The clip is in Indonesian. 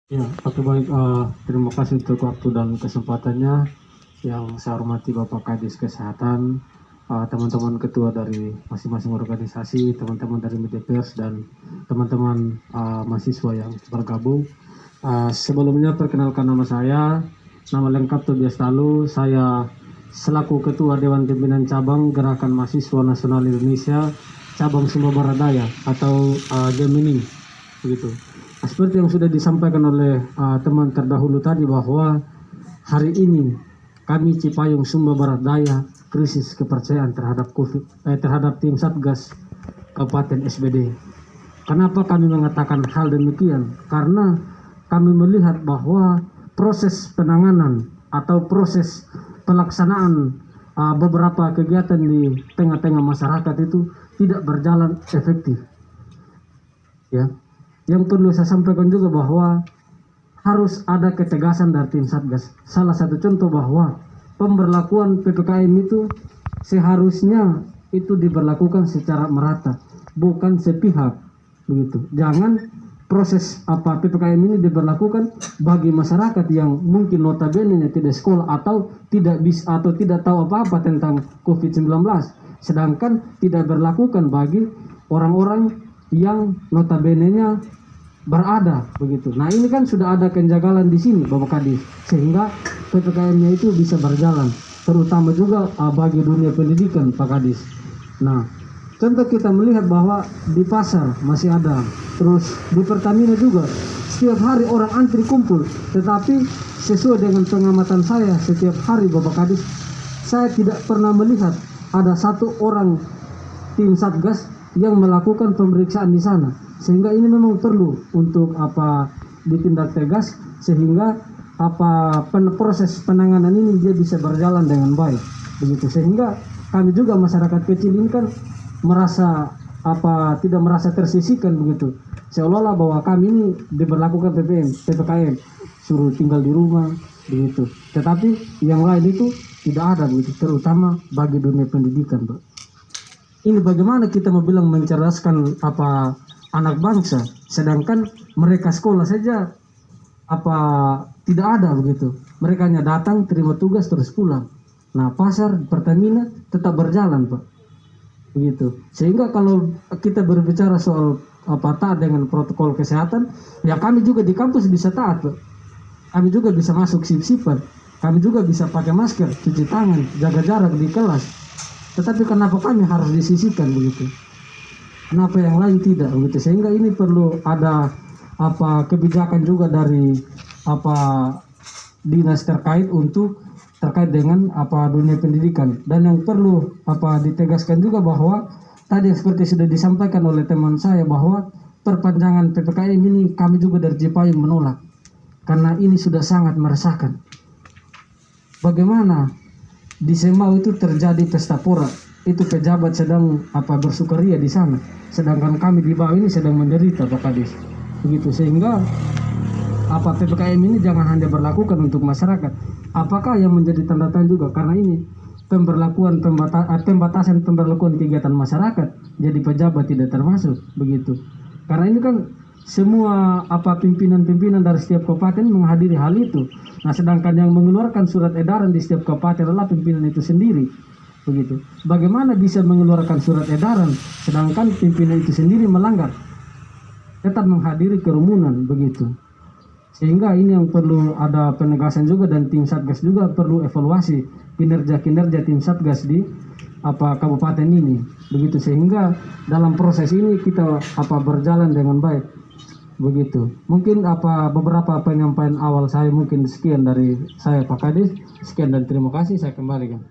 Ya, oke baik. Terima kasih untuk waktu dan kesempatannya. Yang saya hormati Bapak Kadis Kesehatan, teman-teman ketua dari masing-masing organisasi, teman-teman dari media pers, dan teman-teman mahasiswa yang bergabung. Sebelumnya perkenalkan nama saya, nama lengkap Tobias Talu. Saya selaku Ketua Dewan Pimpinan Cabang Gerakan Mahasiswa Nasional Indonesia Cabang Sumba Barat Daya atau Gemini, begitu. Seperti yang sudah disampaikan oleh teman terdahulu tadi bahwa hari ini kami Cipayung Sumba Barat Daya krisis kepercayaan terhadap terhadap tim Satgas Kabupaten SBD. Kenapa kami mengatakan hal demikian? Karena kami melihat bahwa proses penanganan atau proses pelaksanaan beberapa kegiatan di tengah-tengah masyarakat itu tidak berjalan efektif. Ya. Yang perlu saya sampaikan juga bahwa harus ada ketegasan dari tim Satgas. Salah satu contoh bahwa pemberlakuan PPKM itu seharusnya itu diberlakukan secara merata, bukan sepihak, begitu. Jangan proses PPKM ini diberlakukan bagi masyarakat yang mungkin notabene tidak sekolah atau tidak bisa atau tidak tahu apa-apa tentang COVID-19, sedangkan tidak berlakukan bagi orang-orang yang notabene-nya berada, begitu. Nah, ini kan sudah ada kenjagalan di sini Bapak Kadis, sehingga PPKM-nya itu bisa berjalan, terutama juga bagi dunia pendidikan Pak Kadis. Nah, contoh kita melihat bahwa di pasar masih ada, terus di Pertamina juga setiap hari orang antri kumpul, tetapi sesuai dengan pengamatan saya setiap hari Bapak Kadis, saya tidak pernah melihat ada satu orang tim Satgas yang melakukan pemeriksaan di sana, sehingga ini memang perlu untuk ditindak tegas sehingga proses penanganan ini dia bisa berjalan dengan baik, begitu. Sehingga kami juga masyarakat kecil ini kan merasa tidak merasa tersisihkan, begitu, seolah-olah bahwa kami ini diberlakukan PPKM suruh tinggal di rumah, begitu, tetapi yang lain itu tidak ada, begitu, terutama bagi dunia pendidikan, Pak. Ini bagaimana kita mau bilang mencerdaskan anak bangsa, sedangkan mereka sekolah saja tidak ada, begitu. Mereka hanya datang, terima tugas, terus pulang. Nah, pasar Pertamina tetap berjalan, Pak, begitu. Sehingga kalau kita berbicara soal taat dengan protokol kesehatan, ya kami juga di kampus bisa taat, Pak. Kami juga bisa masuk sip-sipan, kami juga bisa pakai masker, cuci tangan, jaga jarak di kelas. Tetapi kenapa kami harus disisihkan, begitu? Kenapa yang lain tidak, begitu? Sehingga ini perlu ada kebijakan juga dari dinas terkait terkait dengan dunia pendidikan. Dan yang perlu ditegaskan juga bahwa tadi seperti sudah disampaikan oleh teman saya bahwa perpanjangan PPKM ini kami juga dari Cipayung menolak, karena ini sudah sangat meresahkan. Bagaimana di Semau itu terjadi pesta pora, itu pejabat sedang bersukaria di sana, sedangkan kami di bawah ini sedang menderita, Pak Kadis, begitu. Sehingga PPKM ini jangan hanya berlakukan untuk masyarakat. Apakah yang menjadi tanda tanya juga karena ini pembatasan pemberlakuan kegiatan masyarakat, jadi pejabat tidak termasuk, begitu. Karena ini kan semua pimpinan-pimpinan dari setiap kabupaten menghadiri hal itu. Nah, sedangkan yang mengeluarkan surat edaran di setiap kabupaten adalah pimpinan itu sendiri, begitu. Bagaimana bisa mengeluarkan surat edaran sedangkan pimpinan itu sendiri melanggar, tetap menghadiri kerumunan, begitu. Sehingga ini yang perlu ada penegasan juga, dan tim Satgas juga perlu evaluasi kinerja tim Satgas di kabupaten ini, begitu. Sehingga dalam proses ini kita berjalan dengan baik, begitu. Mungkin beberapa penyampaian awal saya, mungkin sekian dari saya Pak Kadis. Sekian dan terima kasih, saya kembalikan.